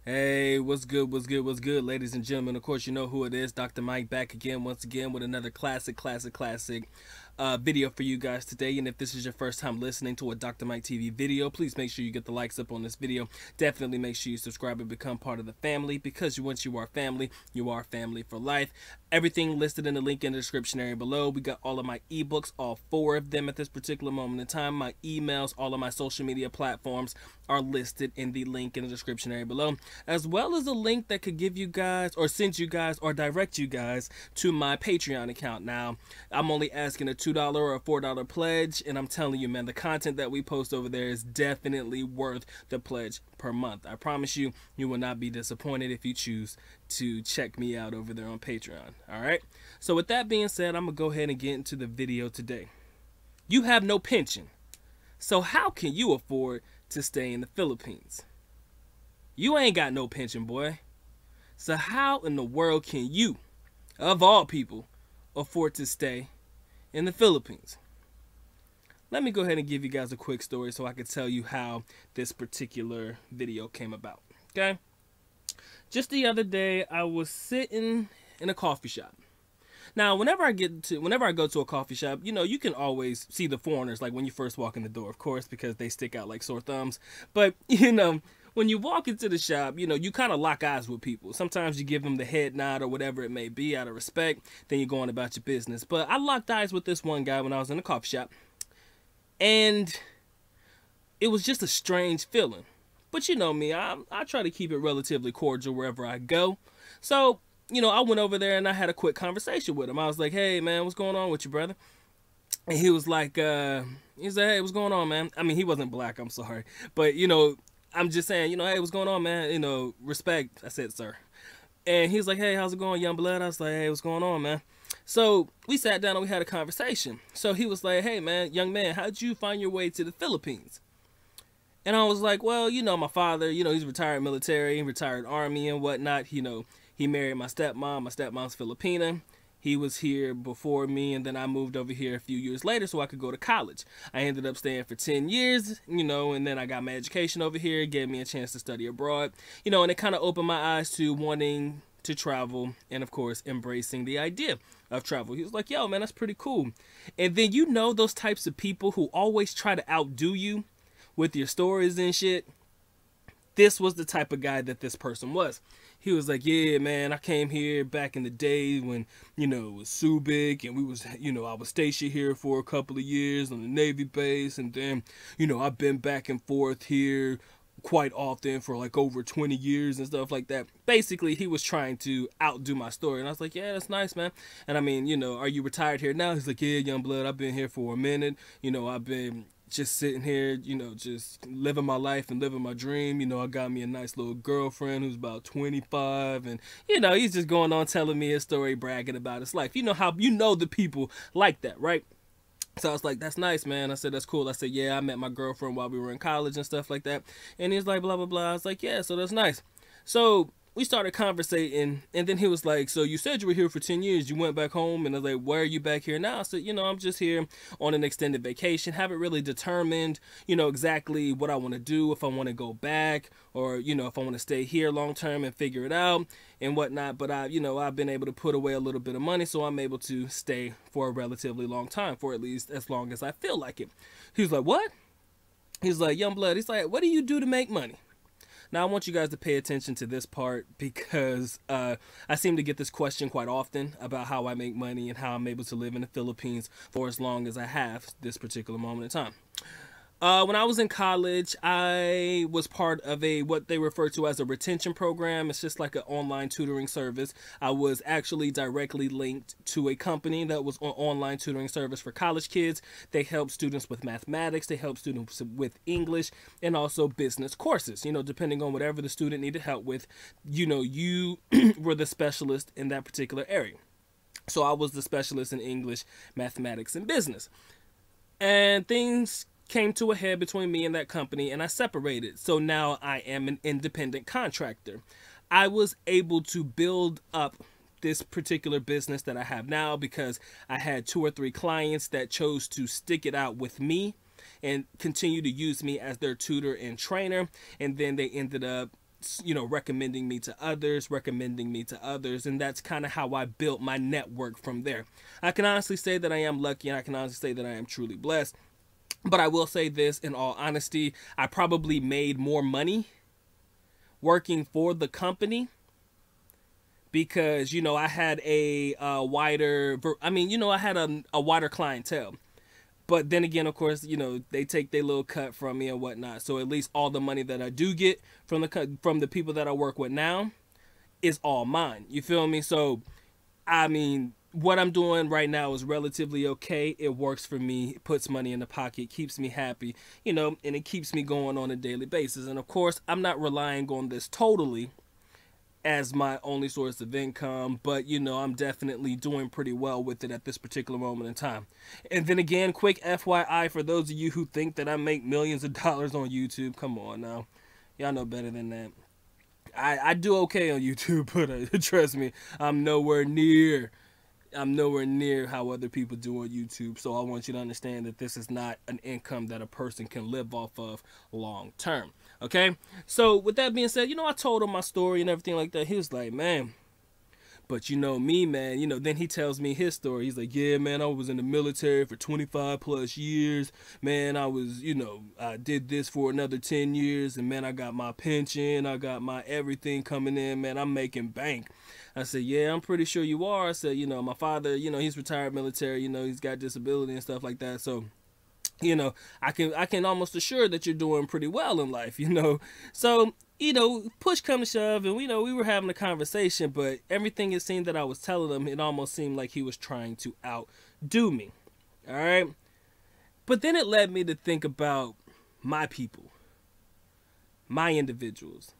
Hey, what's good, what's good, ladies and gentlemen? Of course, you know who it is, Dr. Mike, back again, once again, with another classic video for you guys today. And if this is your first time listening to a Dr. Mike TV video, please make sure you get the likes up on this video. Definitely make sure you subscribe and become part of the family, because once you are family for life. Everything listed in the link in the description area below. We got all of my ebooks, all 4 of them at this particular moment in time. My emails, all of my social media platforms are listed in the link in the description area below, as well as a link that could give you guys or send you guys or direct you guys to my Patreon account. Now, I'm only asking a $2 or a $4 pledge, and I'm telling you, man, the content that we post over there is definitely worth the pledge per month. I promise you, you will not be disappointed if you choose to check me out over there on Patreon. All right, so with that being said, I'm gonna go ahead and get into the video today. You have no pension, so how can you afford to stay in the Philippines? You ain't got no pension, boy. So how in the world can you, of all people, afford to stay in the Philippines? Let me go ahead and give you guys a quick story so I can tell you how this particular video came about. Okay? Just the other day, I was sitting in a coffee shop. Now, whenever I go to a coffee shop, you know, you can always see the foreigners, like when you first walk in the door, of course, because they stick out like sore thumbs. But, you know, when you walk into the shop, you know, you kind of lock eyes with people. Sometimes you give them the head nod or whatever it may be out of respect. Then you're going about your business. But I locked eyes with this one guy when I was in a coffee shop. And it was just a strange feeling. But you know me, I try to keep it relatively cordial wherever I go. So, you know, I went over there and I had a quick conversation with him. I was like, hey, man, what's going on with you, brother? And he was like, hey, what's going on, man? I mean, he wasn't black, I'm sorry. But, you know, I'm just saying, you know, hey, what's going on, man? You know, respect. I said, sir. And he's like, hey, how's it going, young blood? I was like, hey, what's going on, man? So we sat down and we had a conversation. So he was like, hey, man, young man, how'd you find your way to the Philippines? And I was like, well, you know, my father, you know, he's retired military, retired army and whatnot. You know, he married my stepmom. My stepmom's Filipina. He was here before me, and then I moved over here a few years later so I could go to college. I ended up staying for 10 years, you know, and then I got my education over here. It gave me a chance to study abroad, you know, and it kind of opened my eyes to wanting to travel and, of course, embracing the idea of travel. He was like, yo, man, that's pretty cool. And then, you know, those types of people who always try to outdo you with your stories and shit. This was the type of guy that this person was. He was like, yeah, man, I came here back in the day when, you know, it was Subic, and we was, you know, I was stationed here for a couple of years on the Navy base, and then, you know, I've been back and forth here quite often for like over 20 years and stuff like that. Basically, he was trying to outdo my story, and I was like, yeah, that's nice, man. And I mean, you know, are you retired here now? He's like, yeah, young blood, I've been here for a minute. You know, I've been just sitting here, you know, just living my life and living my dream. You know, I got me a nice little girlfriend who's about 25, and, you know, he's just going on telling me his story, bragging about his life. You know how, you know, the people like that, right? So I was like, that's nice, man. I said, that's cool. I said, yeah, I met my girlfriend while we were in college and stuff like that. And he's like, blah, blah, blah. I was like, yeah, so that's nice. So we started conversating, and then he was like, so you said you were here for 10 years. You went back home, and I was like, why are you back here now? I said, you know, I'm just here on an extended vacation. Haven't really determined, you know, exactly what I want to do, if I want to go back, or, you know, if I want to stay here long term and figure it out and whatnot. But you know, I've been able to put away a little bit of money, so I'm able to stay for a relatively long time, for at least as long as I feel like it. He's like, what? He's like, young blood. He's like, what do you do to make money? Now, I want you guys to pay attention to this part, because I seem to get this question quite often about how I make money and how I'm able to live in the Philippines for as long as I have this particular moment in time. When I was in college, I was part of what they refer to as a retention program. It's just like an online tutoring service. I was actually directly linked to a company that was an online tutoring service for college kids. They help students with mathematics, they help students with English, and also business courses. You know, depending on whatever the student needed help with, you know, you were the specialist in that particular area. So I was the specialist in English, mathematics, and business. And things came to a head between me and that company, and I separated. So now I am an independent contractor. I was able to build up this particular business that I have now because I had 2 or 3 clients that chose to stick it out with me and continue to use me as their tutor and trainer, and then they ended up recommending me to others, and that's kind of how I built my network from there. I can honestly say that I am lucky, and I can honestly say that I am truly blessed. But I will say this, in all honesty, I probably made more money working for the company because, I had a wider clientele. But then again, of course, they take their little cut from me and whatnot. So at least all the money that I do get from the people that I work with now is all mine. You feel me? So, I mean, what I'm doing right now is relatively okay. It works for me. It puts money in the pocket, keeps me happy, and it keeps me going on a daily basis. And of course, I'm not relying on this totally as my only source of income, but I'm definitely doing pretty well with it at this particular moment in time. And then again, quick FYI for those of you who think that I make millions of dollars on YouTube, come on now, y'all know better than that. I do okay on YouTube, but trust me, I'm nowhere near how other people do on YouTube. So I want you to understand that this is not an income that a person can live off of long term. Okay? So with that being said, I told him my story and everything like that. He was like, man, but me, man, then he tells me his story. He's like, yeah, man, I was in the military for 25 plus years. Man, I was, I did this for another 10 years. And man, I got my pension. I got my everything coming in, man. I'm making bank. I said, yeah, I'm pretty sure you are. I said, my father, he's retired military, he's got disability and stuff like that. So, I can almost assure that you're doing pretty well in life, So, push come to shove, and we were having a conversation, but everything it seemed that I was telling him, it almost seemed like he was trying to outdo me. All right. But then it led me to think about my people, my individuals,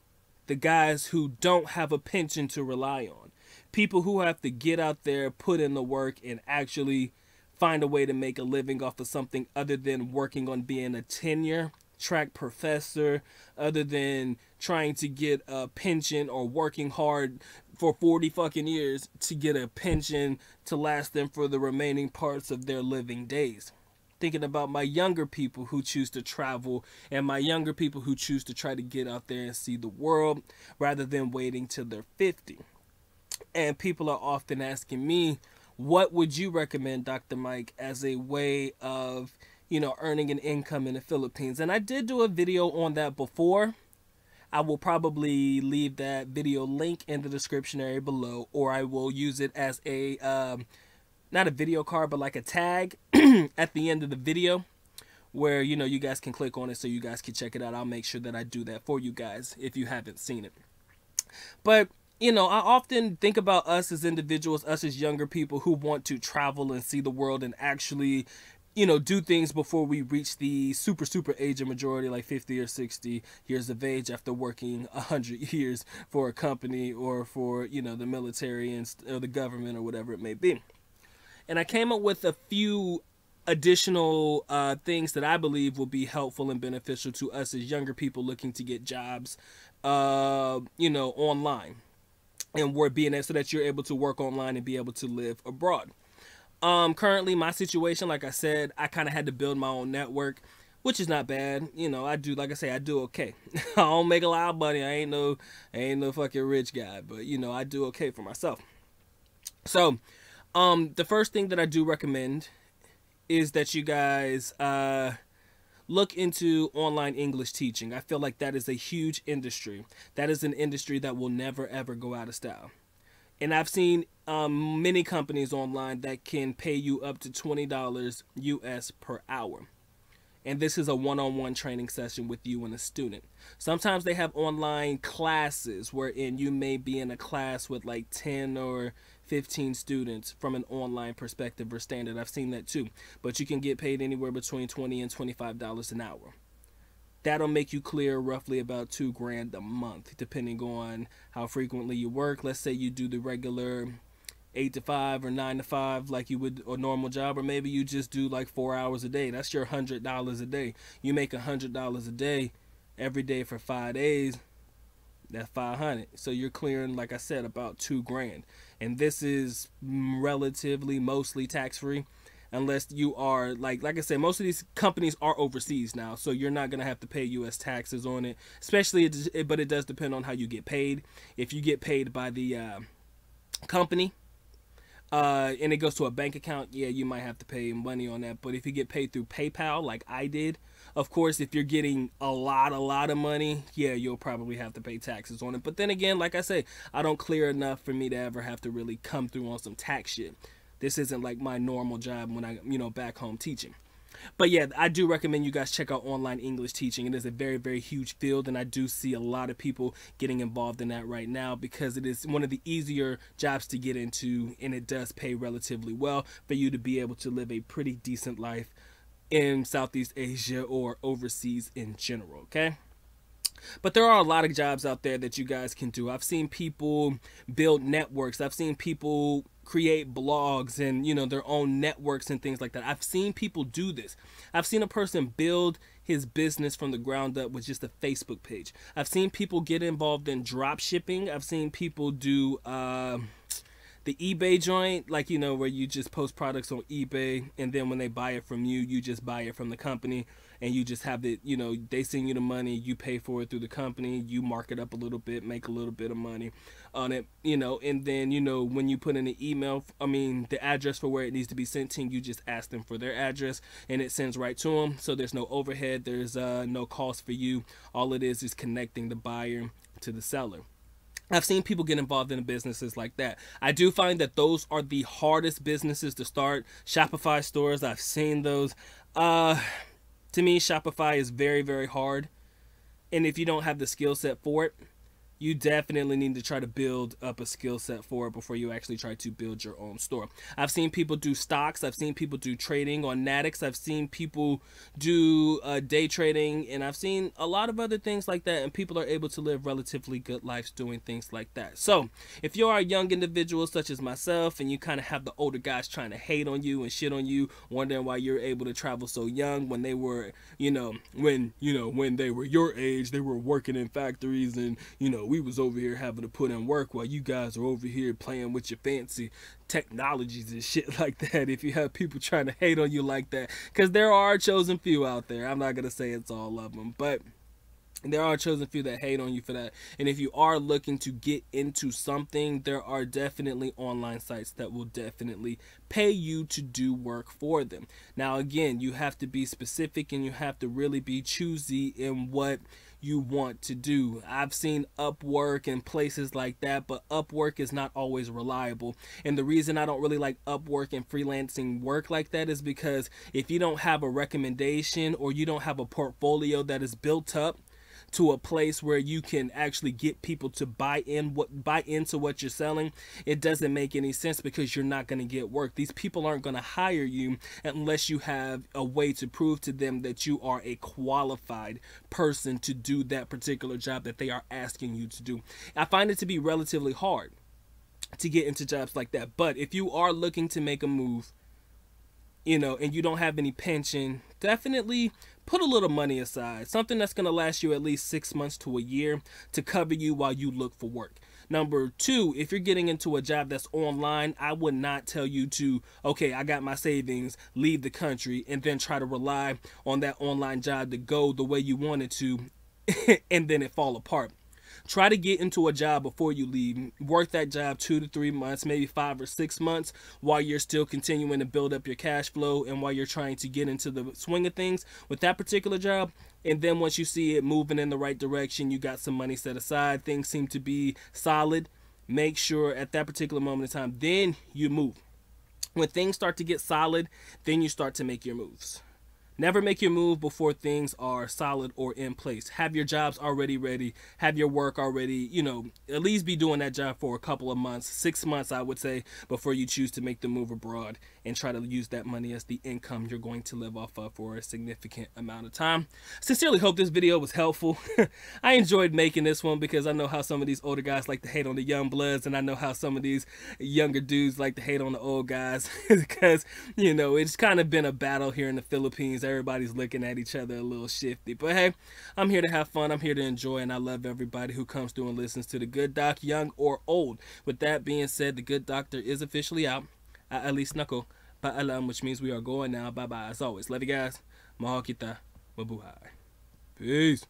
the guys who don't have a pension to rely on, people who have to get out there, put in the work, and actually find a way to make a living off of something other than working on being a tenure track professor, other than trying to get a pension or working hard for 40 fucking years to get a pension to last them for the remaining parts of their living days. Thinking about my younger people who choose to travel and my younger people who choose to try to get out there and see the world rather than waiting till they're 50. And people are often asking me, what would you recommend, Dr. Mike, as a way of, earning an income in the Philippines? And I did do a video on that before. I will probably leave that video link in the description area below, or I will use it as a, not a video card, but like a tag at the end of the video where, you guys can click on it so you guys can check it out. I'll make sure that I do that for you guys if you haven't seen it. But I often think about us as individuals, us as younger people who want to travel and see the world and actually, do things before we reach the super age of majority, like 50 or 60 years of age after working 100 years for a company or for, the military or the government or whatever it may be. And I came up with a few additional things that I believe will be helpful and beneficial to us as younger people looking to get jobs, online. And we're being so that you're able to work online and be able to live abroad. Currently, my situation, like I said, I kind of had to build my own network, which is not bad. I do, like I say, I do okay. I don't make a lot of money. I ain't no fucking rich guy, but I do okay for myself. So, the first thing that I do recommend is that you guys look into online English teaching. I feel like that is a huge industry. That is an industry that will never, ever go out of style. And I've seen many companies online that can pay you up to $20 US per hour. And this is a one-on-one training session with you and a student. Sometimes they have online classes wherein you may be in a class with like 10 or 15 students from an online perspective or standard. I've seen that too. But you can get paid anywhere between $20 and $25 an hour. That'll make you clear roughly about $2,000 a month, depending on how frequently you work. Let's say you do the regular 8 to 5 or 9 to 5 like you would a normal job, or maybe you just do like 4 hours a day. That's your $100 a day. You make $100 a day every day for 5 days. That's $500. So you're clearing, like I said, about $2,000. And this is relatively mostly tax-free. unless you are like I said, most of these companies are overseas now, so you're not gonna have to pay U.S. taxes on it. Especially, but it does depend on how you get paid. If you get paid by the company, and it goes to a bank account, yeah, you might have to pay money on that. But if you get paid through PayPal, like I did, of course, if you're getting a lot of money, yeah, you'll probably have to pay taxes on it. But then again, like I say, I don't clear enough for me to ever have to really come through on some tax shit. This isn't like my normal job when I, back home teaching. But yeah, I do recommend you guys check out online English teaching. It is a very huge field, and I do see a lot of people getting involved in that right now because it is one of the easier jobs to get into, and it does pay relatively well for you to be able to live a pretty decent life in Southeast Asia or overseas in general, okay? But there are a lot of jobs out there that you guys can do. I've seen people build networks. I've seen people create blogs and, their own networks and things like that. I've seen people do this. I've seen a person build his business from the ground up with just a Facebook page. I've seen people get involved in drop shipping. I've seen people do the eBay joint, like, where you just post products on eBay, and then when they buy it from you, you just buy it from the company, and you just have it, they send you the money, you pay for it through the company, you mark it up a little bit, make a little bit of money on it, and then, when you put in the email, the address for where it needs to be sent to, you just ask them for their address, and it sends right to them, so there's no overhead, there's no cost for you. All it is connecting the buyer to the seller. I've seen people get involved in businesses like that. I do find that those are the hardest businesses to start. Shopify stores, I've seen those. To me, Shopify is very hard. And if you don't have the skill set for it, you definitely need to try to build up a skill set for it before you actually try to build your own store. I've seen people do stocks. I've seen people do trading on Natix. I've seen people do day trading, and I've seen a lot of other things like that, and people are able to live relatively good lives doing things like that. So if you are a young individual such as myself, and you kind of have the older guys trying to hate on you and shit on you, wondering why you're able to travel so young when they were, when they were your age, they were working in factories, and, we was over here having to put in work while you guys are over here playing with your fancy technologies and shit like that. If you have people trying to hate on you like that, because there are a chosen few out there. I'm not going to say it's all of them, but there are a chosen few that hate on you for that. And if you are looking to get into something, there are definitely online sites that will definitely pay you to do work for them. Now, again, you have to be specific, and you have to really be choosy in what you want to do. I've seen Upwork and places like that, but Upwork is not always reliable. And the reason I don't really like Upwork and freelancing work like that is because if you don't have a recommendation, or you don't have a portfolio that is built up to a place where you can actually get people to buy into what you're selling, it doesn't make any sense, because you're not going to get work. These people aren't going to hire you unless you have a way to prove to them that you are a qualified person to do that particular job that they are asking you to do. I find it to be relatively hard to get into jobs like that. But if you are looking to make a move, and you don't have any pension, definitely put a little money aside, something that's going to last you at least 6 months to a year to cover you while you look for work. Number two, if you're getting into a job that's online, I would not tell you to, okay, I got my savings, leave the country, and then try to rely on that online job to go the way you want it to, and then it fall apart. Try to get into a job before you leave. Work that job 2 to 3 months, maybe 5 or 6 months, while you're still continuing to build up your cash flow, and while you're trying to get into the swing of things with that particular job. And then once you see it moving in the right direction, you got some money set aside, things seem to be solid, make sure at that particular moment in time, then you move. When things start to get solid, then you start to make your moves. Never make your move before things are solid or in place. Have your jobs already ready. Have your work already, at least be doing that job for a couple of months, 6 months, I would say, before you choose to make the move abroad and try to use that money as the income you're going to live off of for a significant amount of time. Sincerely hope this video was helpful. I enjoyed making this one because I know how some of these older guys like to hate on the young bloods, and I know how some of these younger dudes like to hate on the old guys because, it's kind of been a battle here in the Philippines. Everybody's looking at each other a little shifty. But hey, I'm here to have fun. I'm here to enjoy, and I love everybody who comes through and listens to The Good Doc, young or old. With that being said, The Good Doctor is officially out. At least knuckle. paalam, which means we are going now. Bye bye. As always, love you guys. Mahal kita. Mabuhay. Peace.